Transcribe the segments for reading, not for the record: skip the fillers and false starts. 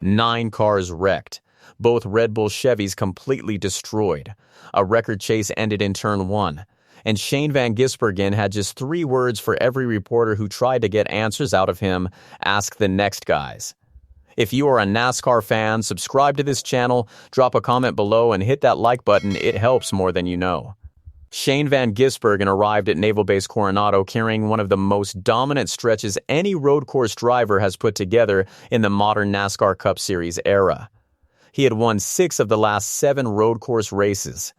9 cars wrecked, both Red Bull Chevys completely destroyed. A record chase ended in turn 1, and Shane Van Gisbergen had just 3 words for every reporter who tried to get answers out of him: ask the next guys. If you are a NASCAR fan, subscribe to this channel, drop a comment below, and hit that like button. It helps more than you know. Shane Van Gisbergen arrived at Naval Base Coronado carrying one of the most dominant stretches any road course driver has put together in the modern NASCAR Cup Series era. He had won 6 of the last 7 road course races.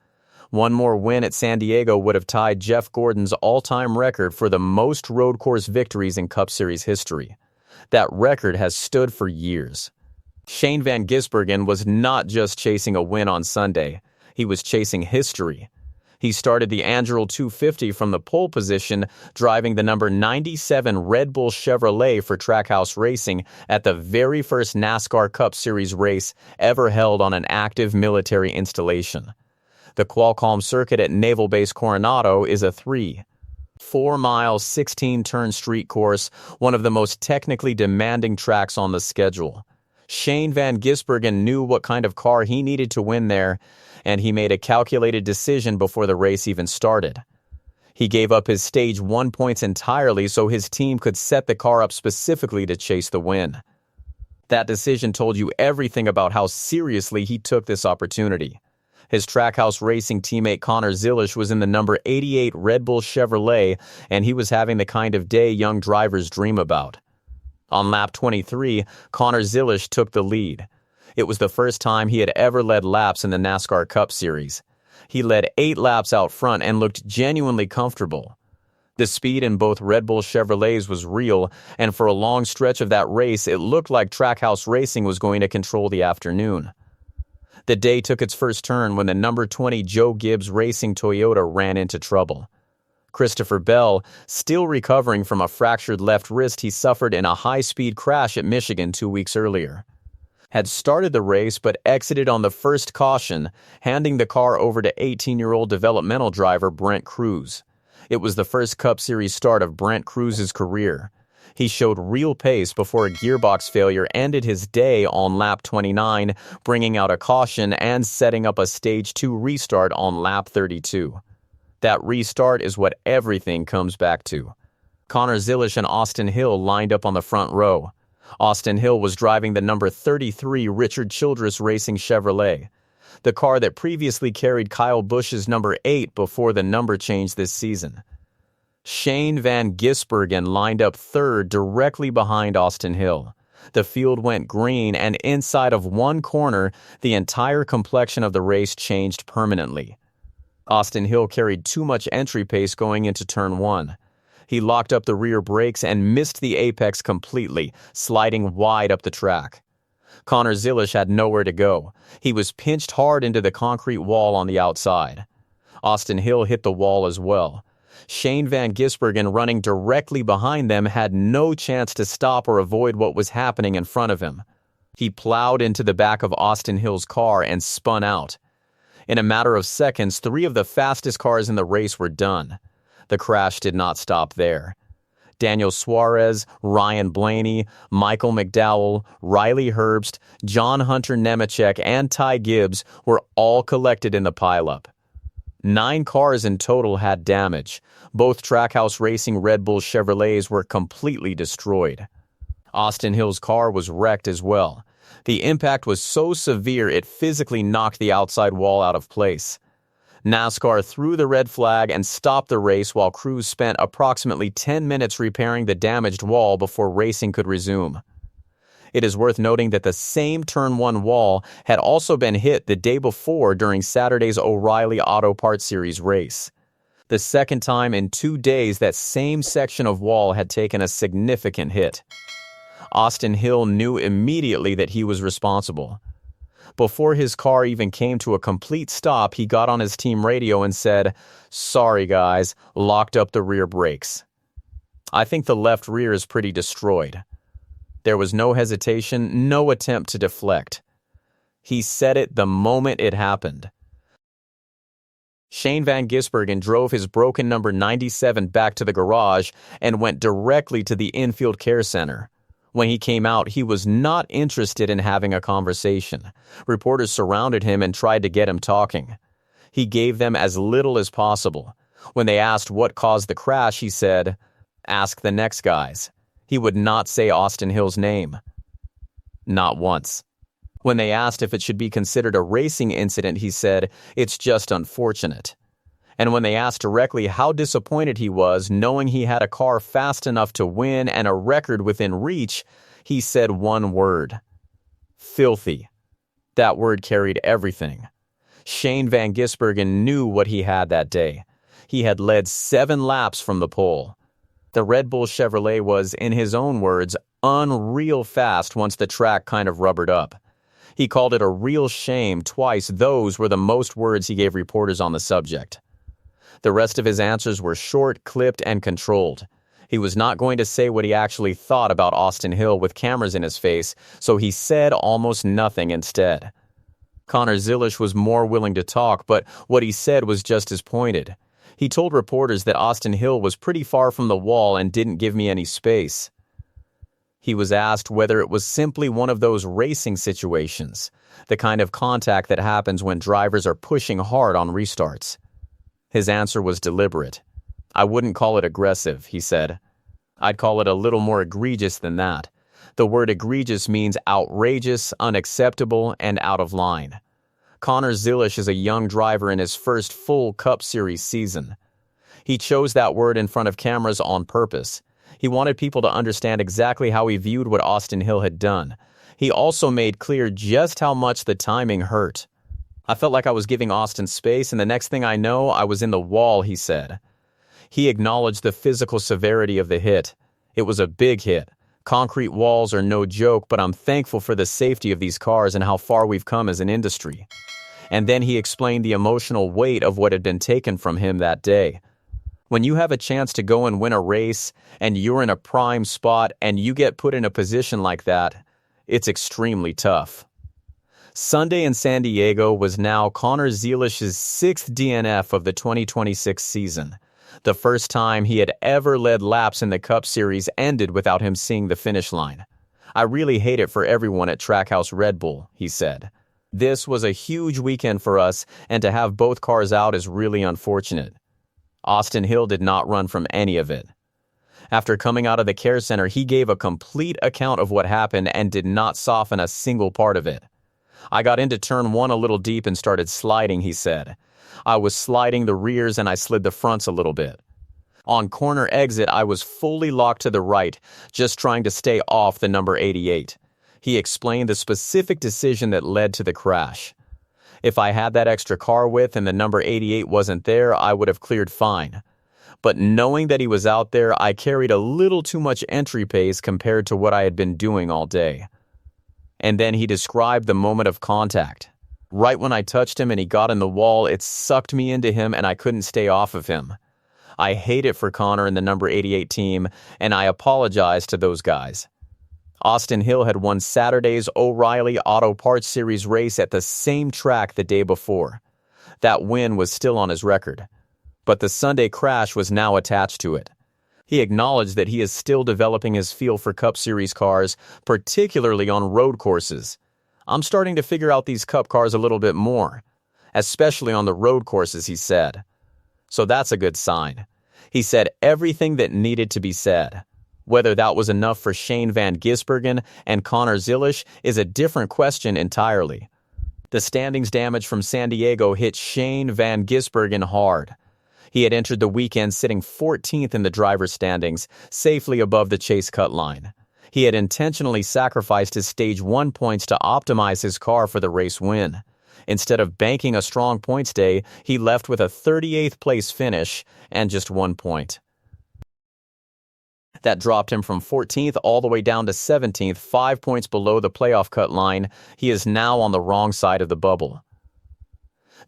One more win at San Diego would have tied Jeff Gordon's all-time record for the most road course victories in Cup Series history. That record has stood for years. Shane Van Gisbergen was not just chasing a win on Sunday. He was chasing history. He started the Anduril 250 from the pole position, driving the number 97 Red Bull Chevrolet for Trackhouse Racing at the very first NASCAR Cup Series race ever held on an active military installation. The Qualcomm circuit at Naval Base Coronado is a 4-mile, 16-turn street course, one of the most technically demanding tracks on the schedule. Shane Van Gisbergen knew what kind of car he needed to win there, and he made a calculated decision before the race even started. He gave up his Stage 1 points entirely so his team could set the car up specifically to chase the win. That decision told you everything about how seriously he took this opportunity. His Trackhouse Racing teammate Connor Zilisch was in the number 88 Red Bull Chevrolet, and he was having the kind of day young drivers dream about. On lap 23, Connor Zilisch took the lead. It was the first time he had ever led laps in the NASCAR Cup Series. He led 8 laps out front and looked genuinely comfortable. The speed in both Red Bull Chevrolets was real, and for a long stretch of that race, it looked like Trackhouse Racing was going to control the afternoon. The day took its first turn when the number 20 Joe Gibbs Racing Toyota ran into trouble. Christopher Bell, still recovering from a fractured left wrist he suffered in a high-speed crash at Michigan 2 weeks earlier, had started the race but exited on the first caution, handing the car over to 18-year-old developmental driver Brent Cruz. It was the first Cup Series start of Brent Cruz's career. He showed real pace before a gearbox failure ended his day on lap 29, bringing out a caution and setting up a Stage 2 restart on lap 32. That restart is what everything comes back to. Connor Zilisch and Austin Hill lined up on the front row. Austin Hill was driving the number 33 Richard Childress Racing Chevrolet, the car that previously carried Kyle Busch's number 8 before the number change this season. Shane Van Gisbergen lined up third directly behind Austin Hill. The field went green, and inside of one corner, the entire complexion of the race changed permanently. Austin Hill carried too much entry pace going into turn 1. He locked up the rear brakes and missed the apex completely, sliding wide up the track. Connor Zilisch had nowhere to go. He was pinched hard into the concrete wall on the outside. Austin Hill hit the wall as well. Shane Van Gisbergen, running directly behind them, had no chance to stop or avoid what was happening in front of him. He plowed into the back of Austin Hill's car and spun out. In a matter of seconds, 3 of the fastest cars in the race were done. The crash did not stop there. Daniel Suarez, Ryan Blaney, Michael McDowell, Riley Herbst, John Hunter Nemechek, and Ty Gibbs were all collected in the pileup. 9 cars in total had damage. Both Trackhouse Racing Red Bull Chevrolets were completely destroyed. Austin Hill's car was wrecked as well. The impact was so severe it physically knocked the outside wall out of place. NASCAR threw the red flag and stopped the race while crews spent approximately 10 minutes repairing the damaged wall before racing could resume. It is worth noting that the same Turn 1 wall had also been hit the day before during Saturday's O'Reilly Auto Parts Series race. The second time in 2 days that same section of wall had taken a significant hit. Austin Hill knew immediately that he was responsible. Before his car even came to a complete stop, he got on his team radio and said, "Sorry guys, locked up the rear brakes. I think the left rear is pretty destroyed." There was no hesitation, no attempt to deflect. He said it the moment it happened. Shane Van Gisbergen drove his broken number 97 back to the garage and went directly to the infield care center. When he came out, he was not interested in having a conversation. Reporters surrounded him and tried to get him talking. He gave them as little as possible. When they asked what caused the crash, he said, "Ask the next guys." He would not say Austin Hill's name. Not once. When they asked if it should be considered a racing incident, he said, "It's just unfortunate." And when they asked directly how disappointed he was, knowing he had a car fast enough to win and a record within reach, he said one word: filthy. That word carried everything. Shane Van Gisbergen knew what he had that day. He had led 7 laps from the pole. The Red Bull Chevrolet was, in his own words, unreal fast once the track kind of rubbered up. He called it a real shame twice. Those were the most words he gave reporters on the subject. The rest of his answers were short, clipped, and controlled. He was not going to say what he actually thought about Austin Hill with cameras in his face, so he said almost nothing instead. Connor Zilisch was more willing to talk, but what he said was just as pointed. He told reporters that Austin Hill was pretty far from the wall and didn't give me any space. He was asked whether it was simply one of those racing situations, the kind of contact that happens when drivers are pushing hard on restarts. His answer was deliberate. "I wouldn't call it aggressive," he said. "I'd call it a little more egregious than that. The word egregious means outrageous, unacceptable, and out of line." Connor Zilisch is a young driver in his first full Cup Series season. He chose that word in front of cameras on purpose. He wanted people to understand exactly how he viewed what Austin Hill had done. He also made clear just how much the timing hurt. "I felt like I was giving Austin space, and the next thing I know, I was in the wall," he said. He acknowledged the physical severity of the hit. It was a big hit. Concrete walls are no joke, but I'm thankful for the safety of these cars and how far we've come as an industry. And then he explained the emotional weight of what had been taken from him that day. When you have a chance to go and win a race, and you're in a prime spot, and you get put in a position like that, it's extremely tough. Sunday in San Diego was now Connor Zilisch's 6th DNF of the 2026 season. The first time he had ever led laps in the Cup Series ended without him seeing the finish line. "I really hate it for everyone at Trackhouse Red Bull," he said. "This was a huge weekend for us, and to have both cars out is really unfortunate." Austin Hill did not run from any of it. After coming out of the care center, he gave a complete account of what happened and did not soften a single part of it. "I got into turn 1 a little deep and started sliding," he said. "I was sliding the rears and I slid the fronts a little bit. On corner exit, I was fully locked to the right, just trying to stay off the number 88. He explained the specific decision that led to the crash. "If I had that extra car width and the number 88 wasn't there, I would have cleared fine. But knowing that he was out there, I carried a little too much entry pace compared to what I had been doing all day." And then he described the moment of contact. "Right when I touched him and he got in the wall, it sucked me into him and I couldn't stay off of him. I hate it for Connor and the number 88 team, and I apologize to those guys." Austin Hill had won Saturday's O'Reilly Auto Parts Series race at the same track the day before. That win was still on his record, but the Sunday crash was now attached to it. He acknowledged that he is still developing his feel for Cup Series cars, particularly on road courses. "I'm starting to figure out these Cup cars a little bit more, especially on the road courses," he said. So that's a good sign. He said everything that needed to be said. Whether that was enough for Shane Van Gisbergen and Connor Zilisch is a different question entirely. The standings damage from San Diego hit Shane Van Gisbergen hard. He had entered the weekend sitting 14th in the driver's standings, safely above the chase cut line. He had intentionally sacrificed his Stage 1 points to optimize his car for the race win. Instead of banking a strong points day, he left with a 38th place finish and just 1 point. That dropped him from 14th all the way down to 17th, 5 points below the playoff cut line. He is now on the wrong side of the bubble.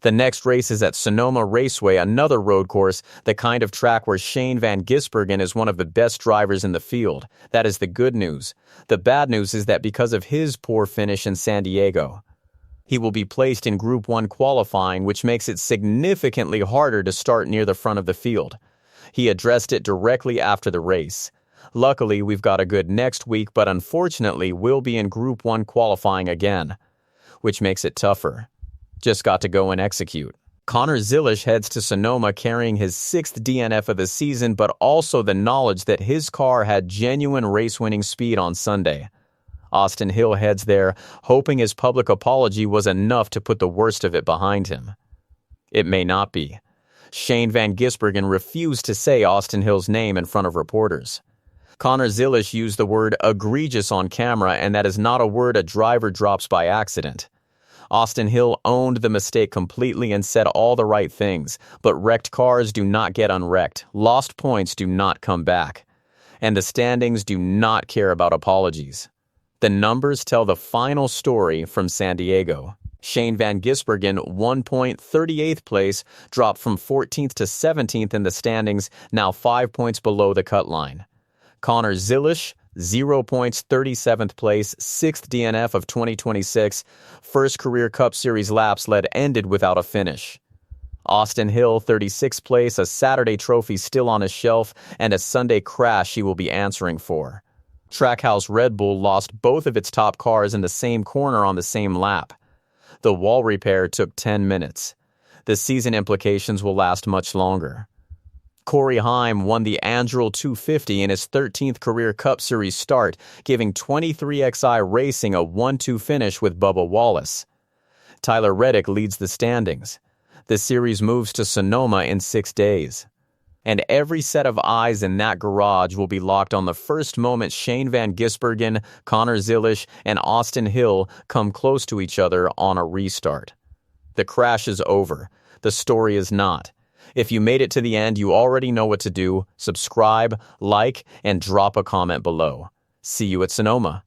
The next race is at Sonoma Raceway, another road course, the kind of track where Shane Van Gisbergen is one of the best drivers in the field. That is the good news. The bad news is that because of his poor finish in San Diego, he will be placed in Group 1 qualifying, which makes it significantly harder to start near the front of the field. He addressed it directly after the race. Luckily, we've got a good next week, but unfortunately, we'll be in Group 1 qualifying again, which makes it tougher. Just got to go and execute. Connor Zilisch heads to Sonoma carrying his 6th DNF of the season, but also the knowledge that his car had genuine race-winning speed on Sunday. Austin Hill heads there, hoping his public apology was enough to put the worst of it behind him. It may not be. Shane Van Gisbergen refused to say Austin Hill's name in front of reporters. Connor Zilisch used the word egregious on camera, and that is not a word a driver drops by accident. Austin Hill owned the mistake completely and said all the right things, but wrecked cars do not get unwrecked, lost points do not come back, and the standings do not care about apologies. The numbers tell the final story from San Diego. Shane Van Gisbergen, 1 point, 38th place, dropped from 14th to 17th in the standings, now 5 points below the cut line. Connor Zilisch, 0 points, 37th place, 6th DNF of 2026, first career Cup Series laps led ended without a finish. Austin Hill, 36th place, a Saturday trophy still on his shelf, and a Sunday crash he will be answering for. Trackhouse Red Bull lost both of its top cars in the same corner on the same lap. The wall repair took 10 minutes. The season implications will last much longer. Corey Heim won the Anduril 250 in his 13th career Cup Series start, giving 23XI Racing a 1-2 finish with Bubba Wallace. Tyler Reddick leads the standings. The series moves to Sonoma in 6 days. And every set of eyes in that garage will be locked on the first moment Shane Van Gisbergen, Connor Zilisch, and Austin Hill come close to each other on a restart. The crash is over. The story is not. If you made it to the end, you already know what to do. Subscribe, like, and drop a comment below. See you at Sonoma.